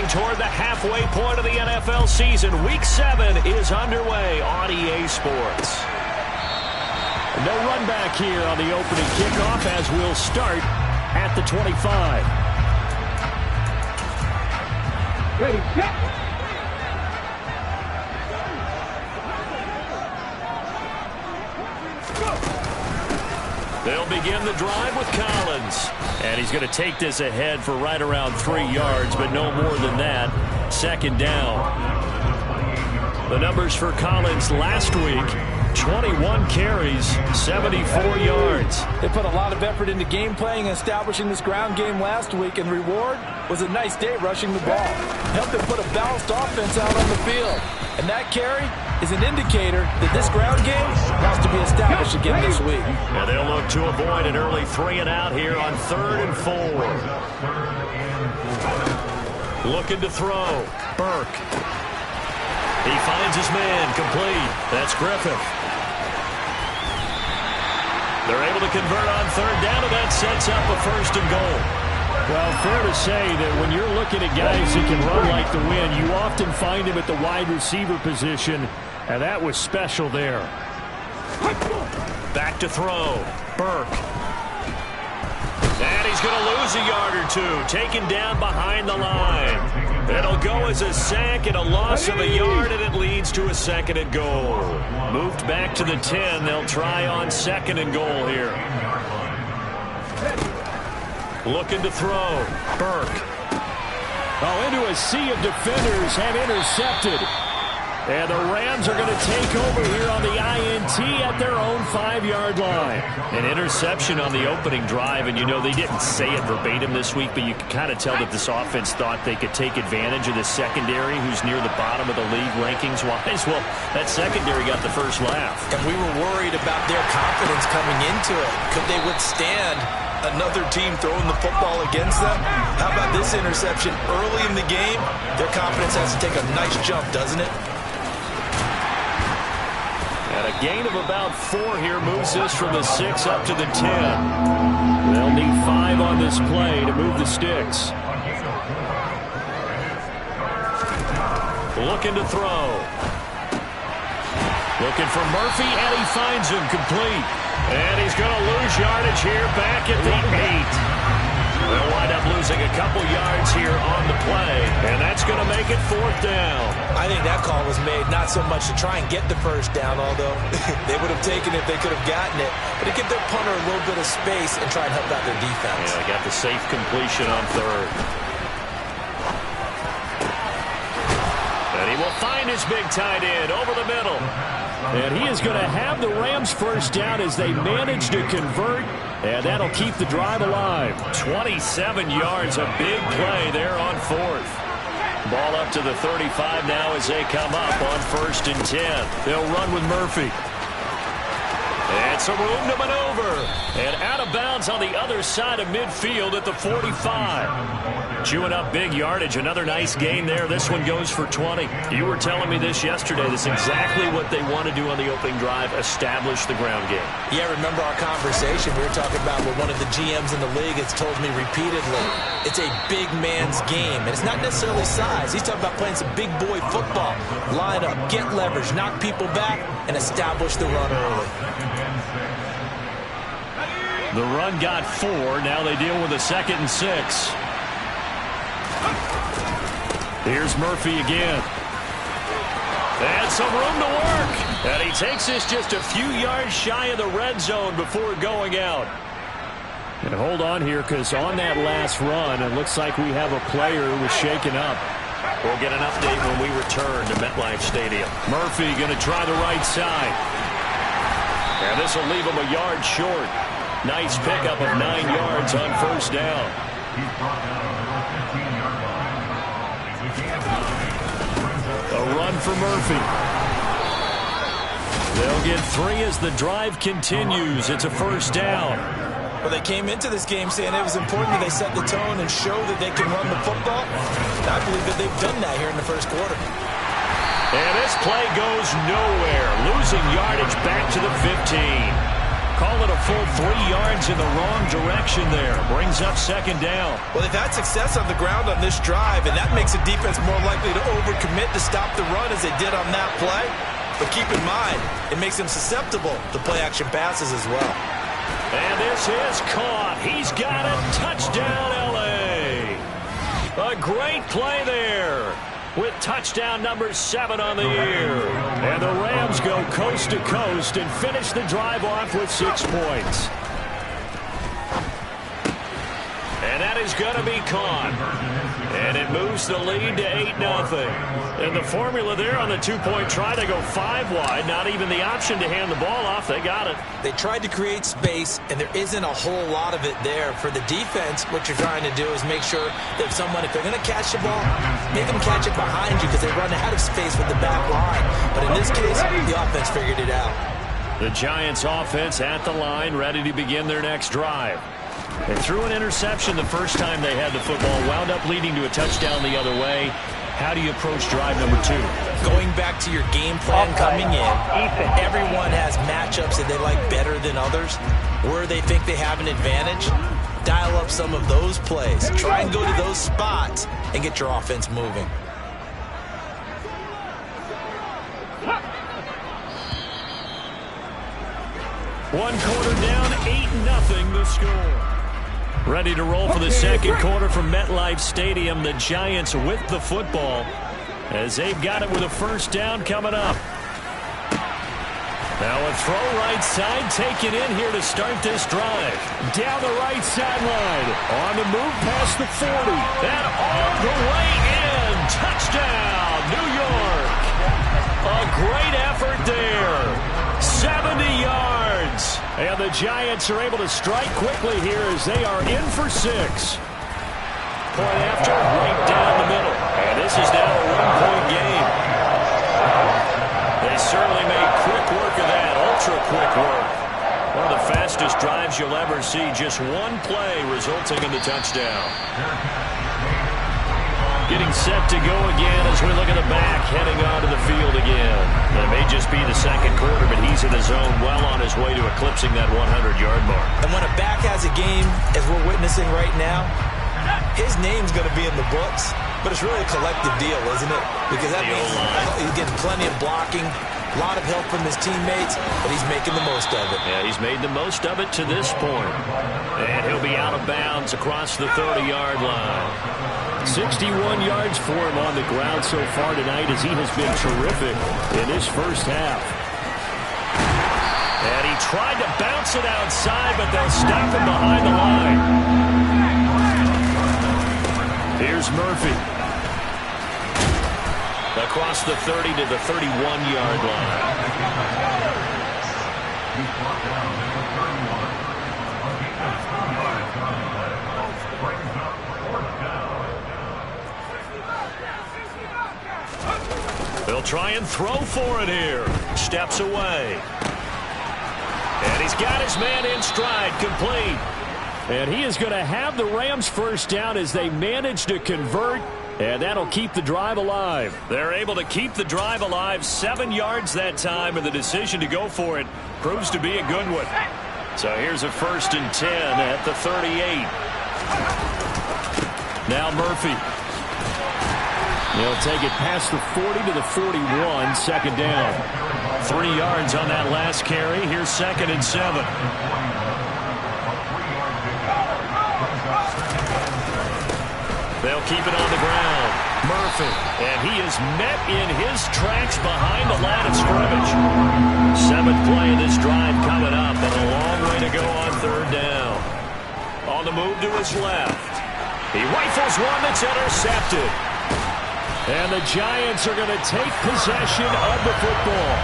Getting toward the halfway point of the NFL season. Week 7 is underway on EA Sports. No run back here on the opening kickoff as we'll start at the 25. Ready, set. They'll begin the drive with Collins. And he's going to take this ahead for right around 3 yards, but no more than that. Second down. The numbers for Collins last week, 21 carries, 74 yards. They put a lot of effort into game playing and establishing this ground game last week, and the reward was a nice day rushing the ball. Helped them put a balanced offense out on the field. And that carry is an indicator that this ground game wants to be established again this week. And they'll look to avoid an early 3 and out here on 3rd and 4. Looking to throw. Burke. He finds his man complete. That's Griffith. They're able to convert on 3rd down, and that sets up a 1st and goal. Well, fair to say that when you're looking at guys who can run like the wind, you often find him at the wide receiver position, and that was special there. Back to throw. Burke. And he's going to lose a yard or 2, taken down behind the line. It'll go as a sack and a loss of a yard, and it leads to a 2nd and goal. Moved back to the 10. They'll try on 2nd and goal here. Looking to throw. Burke. Oh, into a sea of defenders and intercepted. And the Rams are going to take over here on the INT at their own 5-yard line. An interception on the opening drive, and you know they didn't say it verbatim this week, but you can kind of tell that this offense thought they could take advantage of the secondary, who's near the bottom of the league rankings-wise. Well, that secondary got the first laugh. And we were worried about their confidence coming into it. Could they withstand another team throwing the football against them? How about this interception early in the game? Their confidence has to take a nice jump, doesn't it? And a gain of about 4 here moves this from the 6 up to the 10. They'll need 5 on this play to move the sticks. Looking to throw. Looking for Murphy, and he finds him complete. And he's going to lose yardage here back at the 8. They'll wind up losing a couple yards here on the play, and that's going to make it 4th down. I think that call was made not so much to try and get the first down, although they would have taken it if they could have gotten it, but to give their punter a little bit of space and try and help out their defense. Yeah, they got the safe completion on 3rd. And he will find his big tight end over the middle. And he is going to have the Rams first down as they manage to convert, and that'll keep the drive alive. 27 yards, a big play there on 4th. Ball up to the 35 now as they come up on 1st and 10. They'll run with Murphy. And some room to maneuver. And out of bounds on the other side of midfield at the 45. Chewing up big yardage. Another nice gain there. This one goes for 20. You were telling me this yesterday. This is exactly what they want to do on the opening drive. Establish the ground game. Yeah, remember our conversation. We were talking about what one of the GMs in the league has told me repeatedly. It's a big man's game. And it's not necessarily size. He's talking about playing some big boy football. Line up, get leverage, knock people back, and establish the run early. The run got 4. Now they deal with a 2nd and 6. Here's Murphy again. And some room to work. And he takes this just a few yards shy of the red zone before going out. And hold on here, because on that last run, it looks like we have a player who was shaken up. We'll get an update when we return to MetLife Stadium. Murphy going to try the right side. And this will leave him a yard short. Nice pickup of 9 yards on 1st down. A run for Murphy. They'll get 3 as the drive continues. It's a 1st down. Well, they came into this game saying it was important that they set the tone and show that they can run the football. And I believe that they've done that here in the 1st quarter. And this play goes nowhere. Losing yardage back to the 15. Call it a full 3 yards in the wrong direction there. Brings up second down. Well, they've had success on the ground on this drive, and that makes the defense more likely to overcommit to stop the run as they did on that play. But keep in mind, it makes them susceptible to play-action passes as well. And this is caught. He's got it. Touchdown, L.A. A great play there with touchdown number 7 on the year. And the Rams go coast to coast and finish the drive off with 6 points. And that is going to be caught. And it moves the lead to 8-0. And the formula there on the 2-point try, they go 5 wide. Not even the option to hand the ball off. They got it. They tried to create space, and there isn't a whole lot of it there. For the defense, what you're trying to do is make sure that if they're going to catch the ball, make them catch it behind you because they run out of space with the back line. But in this case, the offense figured it out. The Giants offense at the line, ready to begin their next drive. They threw an interception the first time they had the football, wound up leading to a touchdown the other way. How do you approach drive number 2? Going back to your game plan coming in, everyone has matchups that they like better than others. Where they think they have an advantage, dial up some of those plays. Try and go to those spots and get your offense moving. One quarter down, 8-0 the score. Ready to roll for the second quarter from MetLife Stadium. The Giants with the football as they've got it with a first down coming up. Now a throw right side taken in here to start this drive. Down the right sideline. On the move past the 40. And all the way in. Touchdown, New York. A great effort there. 70 yards. And the Giants are able to strike quickly here as they are in for 6. Point after, right down the middle. And this is now a 1-point game. They certainly made quick work of that, ultra-quick work. One of the fastest drives you'll ever see. Just one play resulting in the touchdown. Getting set to go again as we look at the back, heading onto the field again. It may just be the second quarter, but he's in his zone, well on his way to eclipsing that 100-yard mark. And when a back has a game, as we're witnessing right now, his name's going to be in the books, but it's really a collective deal, isn't it? Because that means he's getting plenty of blocking, a lot of help from his teammates, but he's making the most of it. Yeah, he's made the most of it to this point. And he'll be out of bounds across the 30-yard line. 61 yards for him on the ground so far tonight as he has been terrific in his first half. And he tried to bounce it outside, but they'll stop him behind the line. Here's Murphy. Across the 30 to the 31-yard line. They'll try and throw for it here. Steps away. And he's got his man in stride, complete. And he is going to have the Rams first down as they manage to convert. And that'll keep the drive alive. They're able to keep the drive alive. 7 yards that time, and the decision to go for it proves to be a good one. So here's a 1st and 10 at the 38. Now Murphy. They'll take it past the 40 to the 41, second down. 3 yards on that last carry. Here's 2nd and 7. They'll keep it on the ground. Murphy. And he is met in his tracks behind the line of scrimmage. 7th play of this drive coming up, and a long way to go on 3rd down. On the move to his left. He rifles one that's intercepted. And the Giants are going to take possession of the football.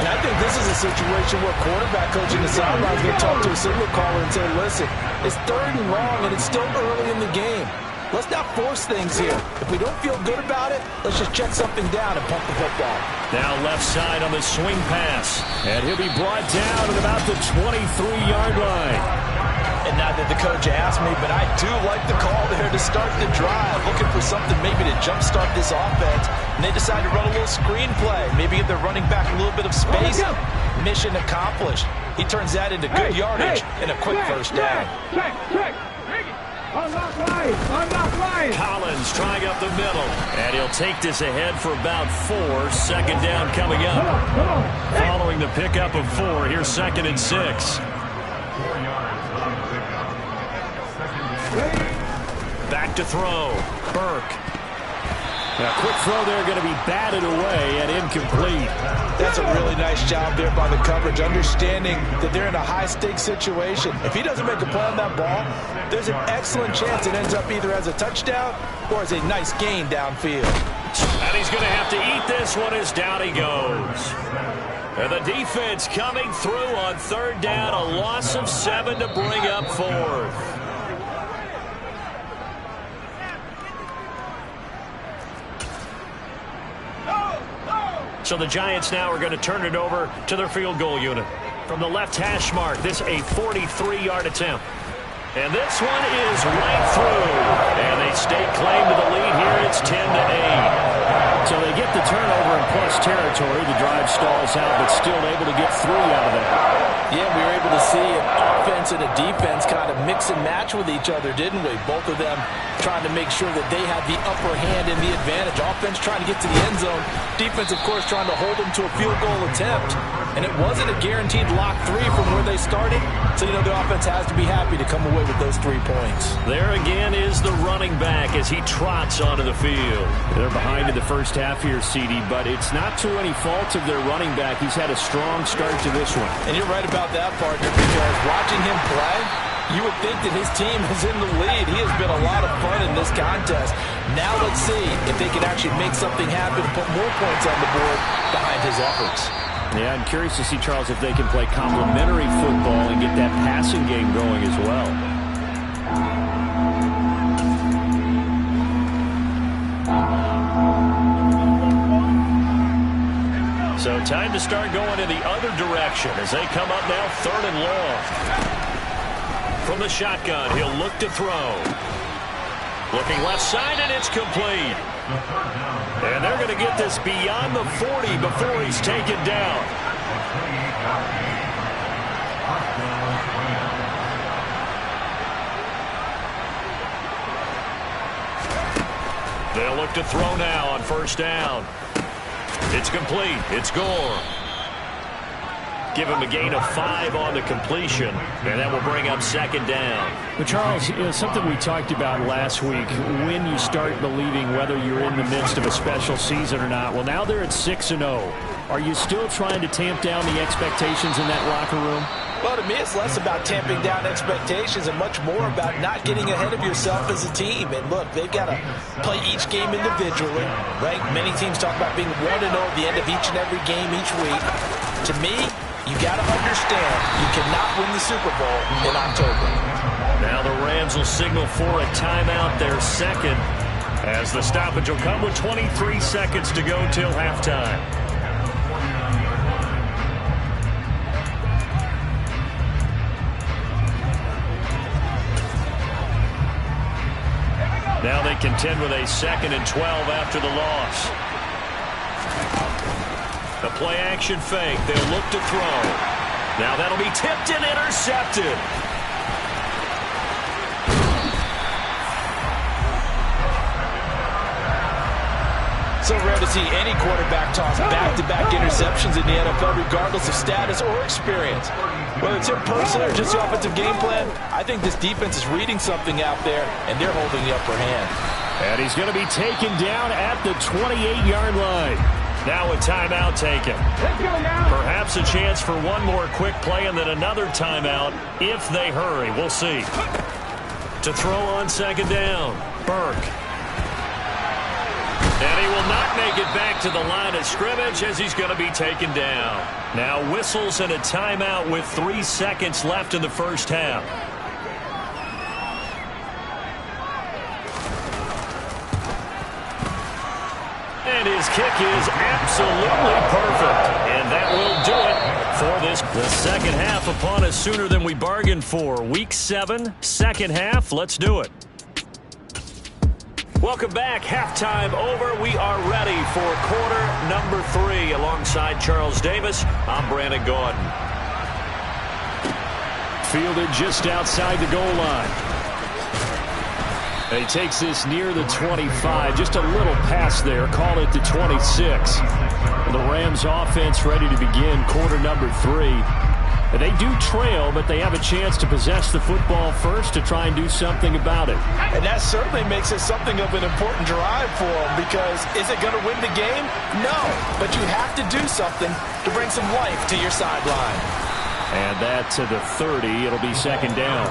And I think this is a situation where quarterback coach in the sideline is going to talk to a signal caller and say, listen, it's 3rd and long, and it's still early in the game. Let's not force things here. If we don't feel good about it, let's just check something down and pump the football. Now left side on the swing pass. And he'll be brought down at about the 23-yard line. And not that the coach asked me, but I do like the call there to start the drive. Looking for something maybe to jumpstart this offense. And they decide to run a little screen play. Maybe give their running back a little bit of space. Mission accomplished. He turns that into good yardage and a quick first down. Check. Unlock line. Collins trying up the middle. And he'll take this ahead for about 4. Second down coming up. Come on. Following the pickup of 4, here's 2nd and 6. Back to throw. Burke. A quick throw there going to be batted away and incomplete. That's a really nice job there by the coverage, understanding that they're in a high-stakes situation. If he doesn't make a play on that ball, there's an excellent chance it ends up either as a touchdown or as a nice gain downfield. And he's going to have to eat this one as down he goes. And the defense coming through on 3rd down, a loss of 7 to bring up 4th. So the Giants now are going to turn it over to their field goal unit. From the left hash mark, this a 43-yard attempt. And this one is right through. And they stake claim to the lead here. It's 10-8. So they get the turnover in plus territory. The drive stalls out, but still able to get 3 out of that. Yeah, we were able to see an offense and a defense kind of mix and match with each other, didn't we? Both of them trying to make sure that they have the upper hand and the advantage. Offense trying to get to the end zone. Defense, of course, trying to hold them to a field goal attempt. And it wasn't a guaranteed lock 3 from where they started. So, you know, the offense has to be happy to come away with those 3 points. There again is the running back as he trots onto the field. They're behind in the first half here, CD, but it's not to any fault of their running back. He's had a strong start to this one. And you're right about that, partner, because watching him play, you would think that his team is in the lead. He has been a lot of fun in this contest. Now let's see if they can actually make something happen and put more points on the board behind his efforts. Yeah, I'm curious to see, Charles, if they can play complementary football and get that passing game going as well. So time to start going in the other direction as they come up now 3rd and long. From the shotgun, he'll look to throw. Looking left side, and it's complete. And they're going to get this beyond the 40 before he's taken down. They'll look to throw now on 1st down. It's complete. It's Gore. Give him a gain of 5 on the completion, and that will bring up 2nd down. But Charles, something we talked about last week, when you start believing whether you're in the midst of a special season or not. Well, now they're at 6-0. Are you still trying to tamp down the expectations in that locker room? Well, to me, it's less about tamping down expectations and much more about not getting ahead of yourself as a team. And look, they've got to play each game individually, right? Many teams talk about being 1-0 at the end of each and every game each week. To me, you got to understand you cannot win the Super Bowl in October. Now the Rams will signal for a timeout, their 2nd, as the stoppage will come with 23 seconds to go till halftime. Now they contend with a 2nd and 12 after the loss. The play action fake. They'll look to throw. Now that'll be tipped and intercepted. So rare to see any quarterback toss back-to-back interceptions in the NFL, regardless of status or experience. Whether it's him personally or just the offensive game plan, I think this defense is reading something out there, and they're holding the upper hand. And he's going to be taken down at the 28-yard line. Now a timeout taken. Perhaps a chance for one more quick play and then another timeout if they hurry. We'll see. To throw on 2nd down, Burke. And he will not make it back to the line of scrimmage as he's going to be taken down. Now whistles and a timeout with 3 seconds left in the first half. And his kick is absolutely perfect. And that will do it for this. The second half upon us sooner than we bargained for. Week 7, second half. Let's do it. Welcome back. Halftime over. We are ready for quarter number 3. Alongside Charles Davis, I'm Brandon Gaudin. fielded just outside the goal line. He takes this near the 25. Just a little pass there. Call it the 26. The Rams offense ready to begin quarter number 3. They do trail, but they have a chance to possess the football first to try and do something about it. And that certainly makes it something of an important drive for them, because is it going to win the game? No, but you have to do something to bring some life to your sideline. And that to the 30. It'll be second down.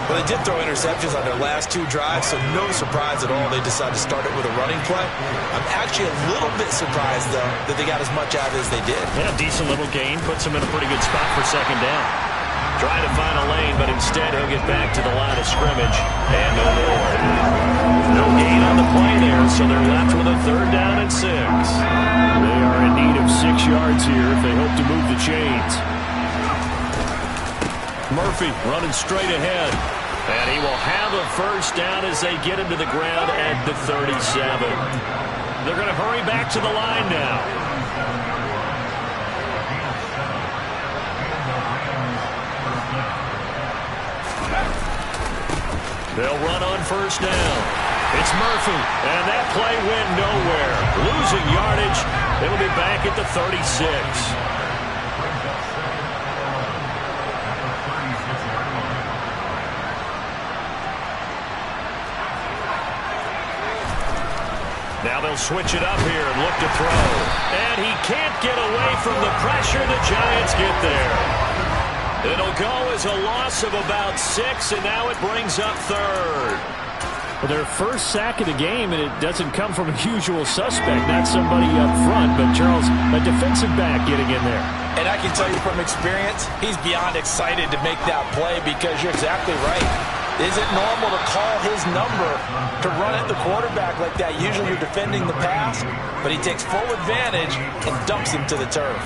Well, they did throw interceptions on their last 2 drives, so no surprise at all they decided to start it with a running play. I'm actually a little bit surprised, though, that they got as much out of it as they did. Yeah, decent little gain. Puts him in a pretty good spot for second down. Trying to find a lane, but instead he'll get back to the line of scrimmage. And no more. No gain on the play there, so they're left with a 3rd down and 6. They are in need of 6 yards here if they hope to move the chains. Murphy running straight ahead. And he will have a first down as they get him to the ground at the 37. They're going to hurry back to the line now. They'll run on first down. It's Murphy, and that play went nowhere. Losing yardage. It'll be back at the 36. Now they'll switch it up here and look to throw. And he can't get away from the pressure. The Giants get there. It'll go as a loss of about 6, and now it brings up 3rd. Well, their first sack of the game, and it doesn't come from a usual suspect, not somebody up front, but Charles, a defensive back getting in there. And I can tell you from experience, he's beyond excited to make that play, because you're exactly right. Is it normal to call his number to run at the quarterback like that? Usually you're defending the pass, but he takes full advantage and dumps him to the turf.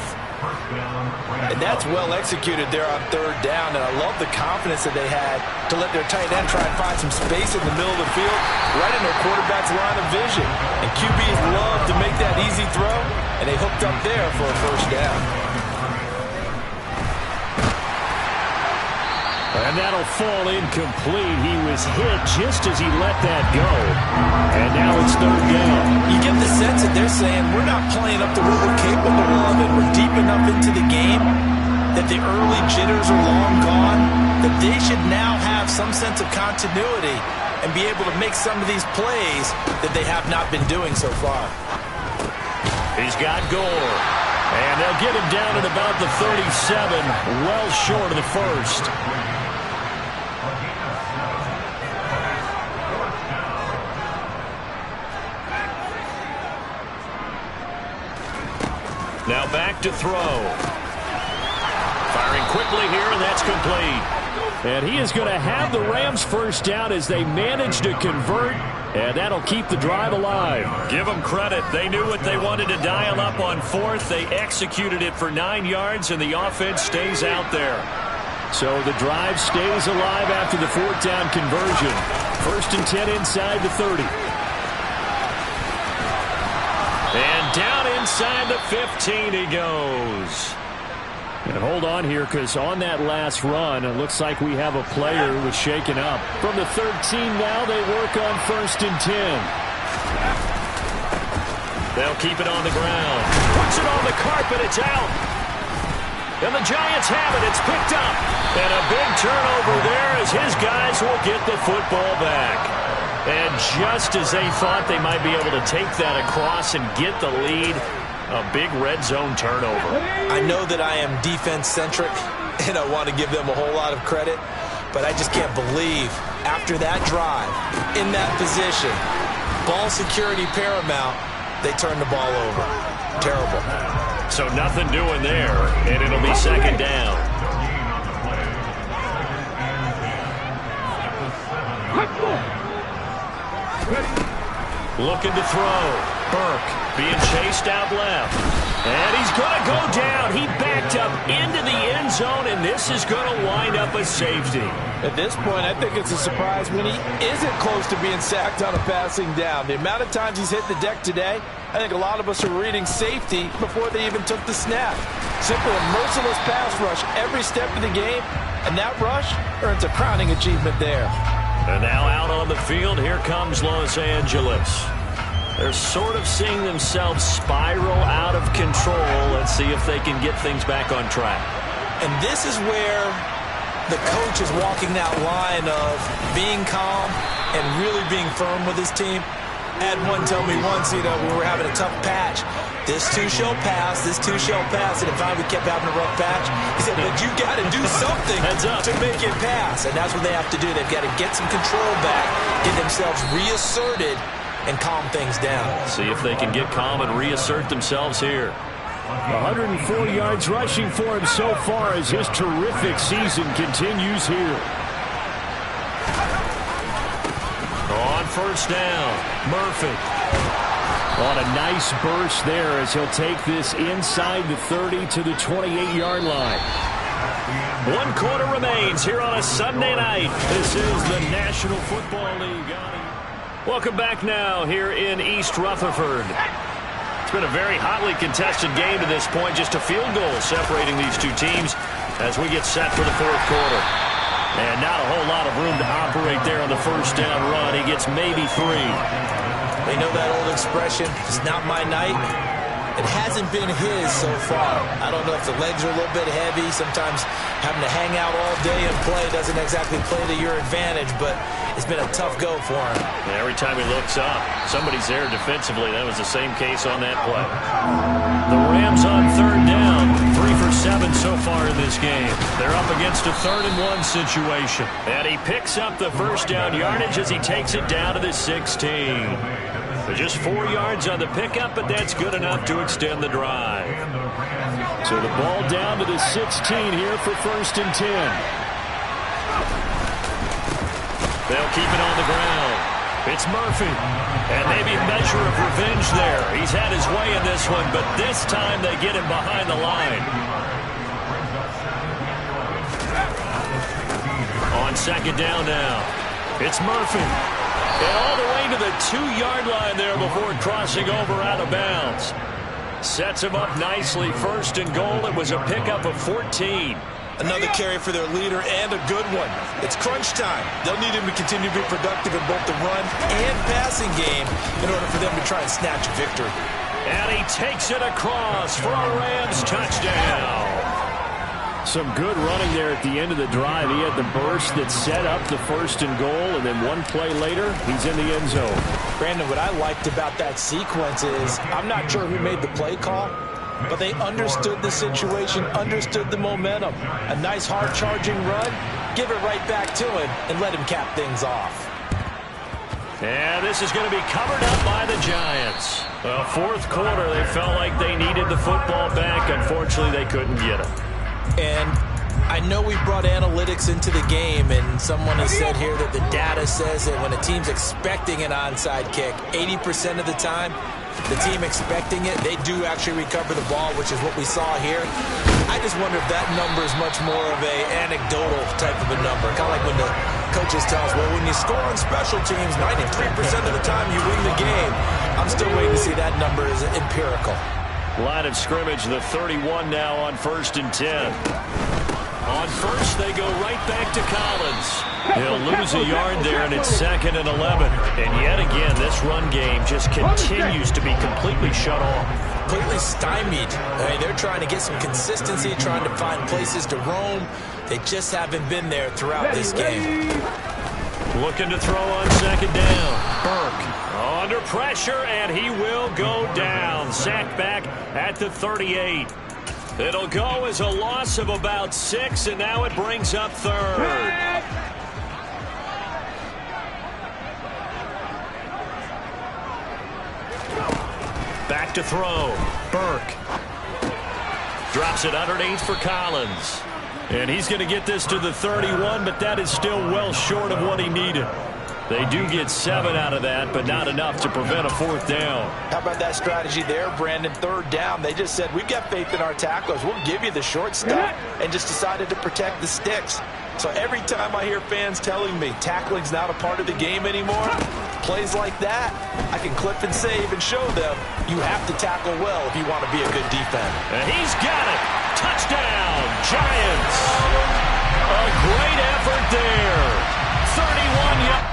And that's well executed there on 3rd down, and I love the confidence that they had to let their tight end try and find some space in the middle of the field, right in their quarterback's line of vision. And QBs love to make that easy throw, and they hooked up there for a first down. And that'll fall incomplete. He was hit just as he let that go. And now it's 3rd down. You get the sense that they're saying, we're not playing up to what we're capable of, and we're deep enough into the game that the early jitters are long gone, that they should now have some sense of continuity and be able to make some of these plays that they have not been doing so far. He's got Gore. And they'll get him down at about the 37, well short of the first. Now back to throw. Firing quickly here, and that's complete. And he is going to have the Rams first down as they manage to convert, and that'll keep the drive alive. Give them credit. They knew what they wanted to dial up on 4th. They executed it for 9 yards, and the offense stays out there. So the drive stays alive after the 4th down conversion. 1st and 10 inside the 30. And down inside the 15 he goes. And hold on here, because on that last run, it looks like we have a player who was shaken up. From the 13 now, they work on 1st and 10. They'll keep it on the ground. Puts it on the carpet. It's out. And the Giants have it. It's picked up. And a big turnover there as his guys will get the football back. And just as they thought they might be able to take that across and get the lead, a big red zone turnover. I know that I am defense-centric, and I want to give them a whole lot of credit, but I just can't believe after that drive, in that position, ball security paramount, they turn the ball over. Terrible. So nothing doing there, and it'll be second down. Looking to throw. Burke being chased out left. And he's going to go down. He backed up into the end zone, and this is going to wind up a safety. At this point, I think it's a surprise when he isn't close to being sacked on a passing down. The amount of times he's hit the deck today, I think a lot of us are reading safety before they even took the snap. Simply a merciless pass rush every step of the game, and that rush earns a crowning achievement there. And now out on the field, here comes Los Angeles. They're sort of seeing themselves spiral out of control. Let's see if they can get things back on track. And this is where the coach is walking that line of being calm and really being firm with his team. I had one tell me once, we were having a tough patch. This too shall pass, this too shall pass. And if we kept having a rough patch, he said, but you got to do something to make it pass. And that's what they have to do. They've got to get some control back, get themselves reasserted, and calm things down. See if they can get calm and reassert themselves here. 104 yards rushing for him so far as his terrific season continues here. On first down, Murphy. On a nice burst there as he'll take this inside the 30 to the 28-yard line. 1 quarter remains here on a Sunday night. This is the National Football League. Welcome back now here in East Rutherford. It's been a very hotly contested game to this point. Just a field goal separating these two teams as we get set for the fourth quarter. And not a whole lot of room to operate there on the first down run. He gets maybe 3. They know that old expression, it's not my night. It hasn't been his so far. I don't know if the legs are a little bit heavy. Sometimes having to hang out all day and play doesn't exactly play to your advantage, but it's been a tough go for him. Every time he looks up, somebody's there defensively. That was the same case on that play. The Rams on third down, 3 for 7 so far in this game. They're up against a 3rd and 1 situation. And he picks up the first down yardage as he takes it down to the 16. Just 4 yards on the pickup, but that's good enough to extend the drive. So the ball down to the 16 here for 1st and 10. They'll keep it on the ground. It's Murphy. And maybe a measure of revenge there. He's had his way in this one, but this time they get him behind the line. On second down now, it's Murphy. And all the way to the 2-yard line there before crossing over out of bounds. Sets him up nicely. 1st and goal. It was a pickup of 14. Another carry for their leader and a good one. It's crunch time. They'll need him to continue to be productive in both the run and passing game in order for them to try and snatch a victory. And he takes it across for a Rams touchdown. Some good running there at the end of the drive. He had the burst that set up the 1st and goal, and then one play later, he's in the end zone. Brandon, what I liked about that sequence is I'm not sure who made the play call, but they understood the situation, understood the momentum. A nice hard-charging run, give it right back to him, and let him cap things off. And this is going to be covered up by the Giants. Well, 4th quarter, they felt like they needed the football back. Unfortunately, they couldn't get it. And I know we brought analytics into the game, and someone has said here that the data says that when a team's expecting an onside kick, 80% of the time, the team expecting it, they do actually recover the ball, which is what we saw here. I just wonder if that number is much more of a anecdotal type of a number. Kind of like when the coaches tell us, well, when you score on special teams, 93% of the time you win the game. I'm still waiting to see that number is empirical. Line of scrimmage, the 31 now on 1st and 10. On first, they go right back to Collins. He'll lose a yard there, and it's 2nd and 11. And yet again, this run game just continues to be completely shut off. Completely stymied. They're trying to get some consistency, trying to find places to roam. They just haven't been there throughout this game. Looking to throw on 2nd down. Burke under pressure, and he will go down. Sacked back at the 38. It'll go as a loss of about 6, and now it brings up 3rd. Back to throw. Burke drops it underneath for Collins. And he's going to get this to the 31, but that is still well short of what he needed. They do get 7 out of that, but not enough to prevent a 4th down. How about that strategy there, Brandon? 3rd down. They just said, we've got faith in our tacklers. We'll give you the short stuff, and just decided to protect the sticks. So every time I hear fans telling me tackling's not a part of the game anymore, plays like that, I can clip and save and show them you have to tackle well if you want to be a good defense. And he's got it. Touchdown, Giants. A great effort there. 31 yards.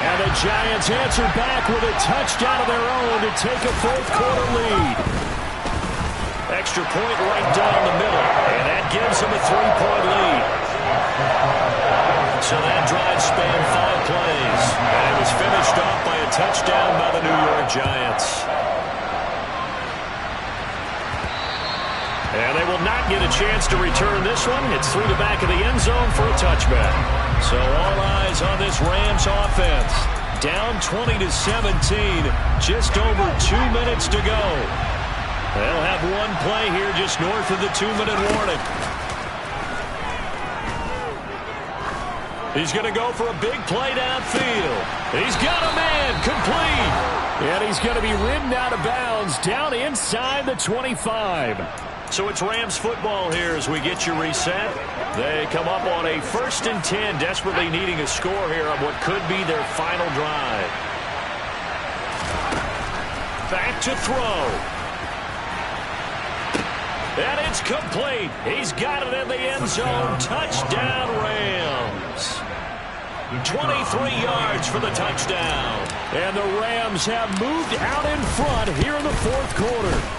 And the Giants answer back with a touchdown of their own to take a 4th quarter lead. Extra point right down the middle, and that gives them a 3-point lead. So that drive spanned 5 plays, and it was finished off by a touchdown by the New York Giants. And they will not get a chance to return this one. It's through the back of the end zone for a touchback. So all eyes on this Rams offense. Down 20-17, just over 2 minutes to go. They'll have one play here just north of the 2-minute warning. He's going to go for a big play downfield. He's got a man, complete. And he's going to be ridden out of bounds down inside the 25. So it's Rams football here as we get you reset. They come up on a 1st and 10, desperately needing a score here on what could be their final drive. Back to throw. And it's complete. He's got it in the end zone. Touchdown, Rams. 23 yards for the touchdown. And the Rams have moved out in front here in the 4th quarter.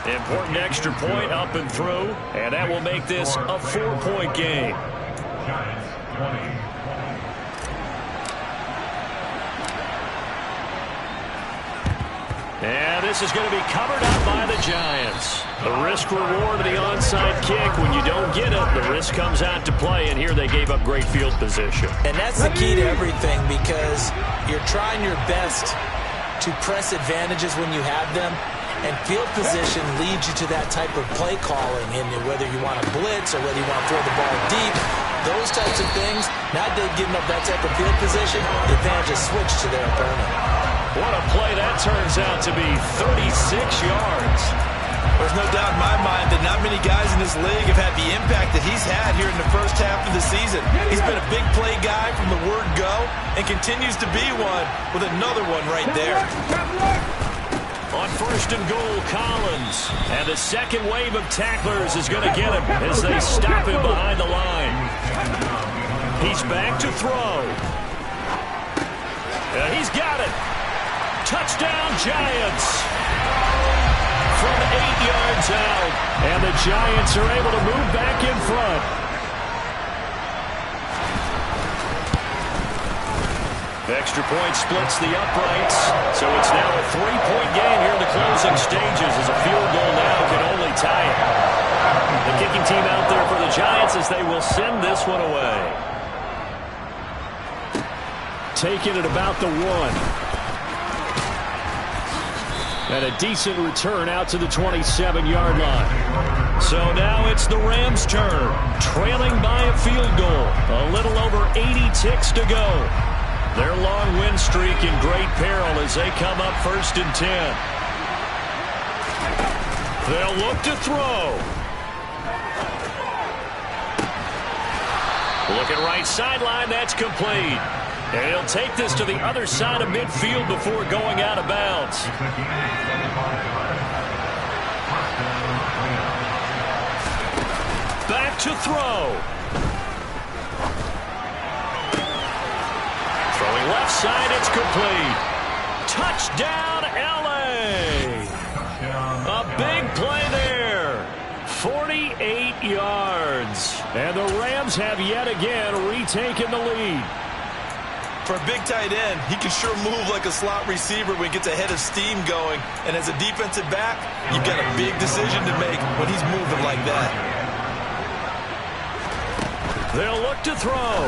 Important extra point up and through, and that will make this a 4-point game. And this is going to be covered up by the Giants. The risk-reward of the onside kick. When you don't get it, the risk comes out to play, and here they gave up great field position. And that's the key to everything, because you're trying your best to press advantages when you have them. And field position leads you to that type of play calling, and whether you want to blitz or whether you want to throw the ball deep, those types of things, not giving up that type of field position, the advantage is switched to their opponent. What a play that turns out to be, 36 yards. There's no doubt in my mind that not many guys in this league have had the impact that he's had here in the first half of the season. He's been a big play guy from the word go and continues to be one with another one right there. On 1st and goal, Collins. And the second wave of tacklers is going to get him as they stop him behind the line. He's back to throw. And he's got it. Touchdown, Giants. From 8 yards out. And the Giants are able to move back in front. Extra point splits the uprights, so it's now a 3-point game here in the closing stages as a field goal now can only tie it. The kicking team out there for the Giants as they will send this one away. Taking it about the 1. And a decent return out to the 27-yard line. So now it's the Rams' turn, trailing by a field goal. A little over 80 ticks to go. Their long win streak in great peril as they come up 1st and 10. They'll look to throw. Looking right sideline, that's complete. And he'll take this to the other side of midfield before going out of bounds. Back to throw. Throwing left side, it's complete. Touchdown, L.A. A big play there. 48 yards. And the Rams have yet again retaken the lead. For a big tight end, he can sure move like a slot receiver when he gets a head of steam going. And as a defensive back, you've got a big decision to make when he's moving like that. They'll look to throw.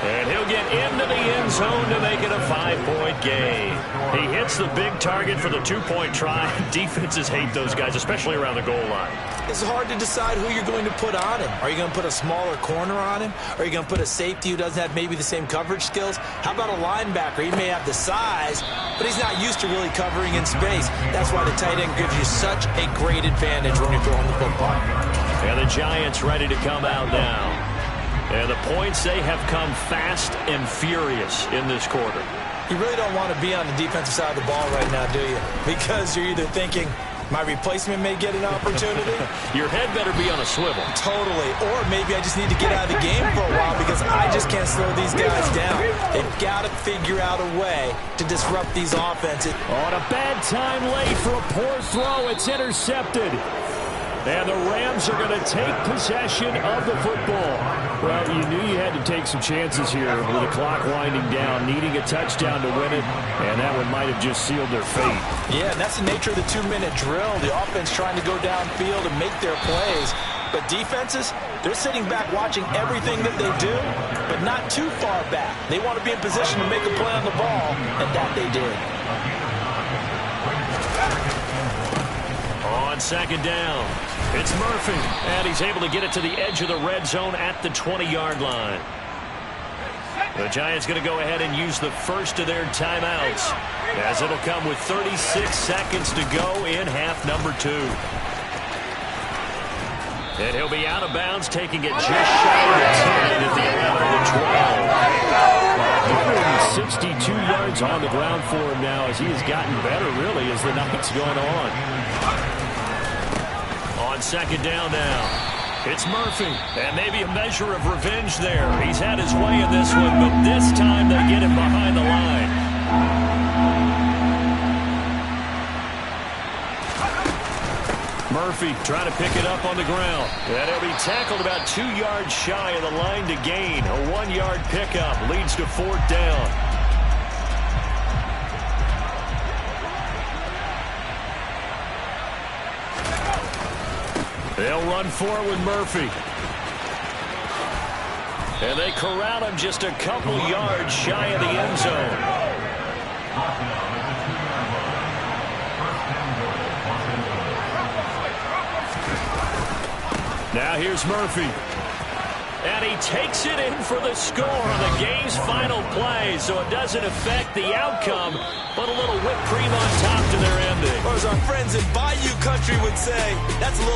And he'll get into the end zone to make it a 5-point game. He hits the big target for the 2-point try. Defenses hate those guys, especially around the goal line. It's hard to decide who you're going to put on him. Are you going to put a smaller corner on him? Are you going to put a safety who doesn't have maybe the same coverage skills? How about a linebacker? He may have the size, but he's not used to really covering in space. That's why the tight end gives you such a great advantage when you're throwing the football. And the Giants ready to come out now. And the points, they have come fast and furious in this quarter. You really don't want to be on the defensive side of the ball right now, do you? Because you're either thinking, my replacement may get an opportunity. Your head better be on a swivel. Totally. Or maybe I just need to get out of the game for a while because I just can't slow these guys down. They've got to figure out a way to disrupt these offenses. On a bad time late for a poor throw. It's intercepted. And the Rams are going to take possession of the football. Well, you knew you had to take some chances here with the clock winding down, needing a touchdown to win it, and that one might have just sealed their fate. Yeah, and that's the nature of the 2-minute drill. The offense trying to go downfield and make their plays. But defenses, they're sitting back watching everything that they do, but not too far back. They want to be in position to make a play on the ball, and that they did. On second down, it's Murphy, and he's able to get it to the edge of the red zone at the 20-yard line. The Giants going to go ahead and use the first of their timeouts, as it'll come with 36 seconds to go in half number 2. And he'll be out of bounds, taking it just shy of the 10 at the 11 of the 12. 162 yards on the ground for him now, as he has gotten better, really, as the night's going on. On second down now, it's Murphy, and maybe a measure of revenge there. He's had his way in this one, but this time they get him behind the line. Murphy trying to pick it up on the ground. And he'll be tackled about 2 yards shy of the line to gain. A 1-yard pickup leads to 4th down. They'll run for it with Murphy. And they corral him just a couple yards shy of the end zone. Now here's Murphy. And he takes it in for the score on the game's final play, so it doesn't affect the outcome, but a little whipped cream on top to their ending. Or as our friends in Bayou Country would say, that's a little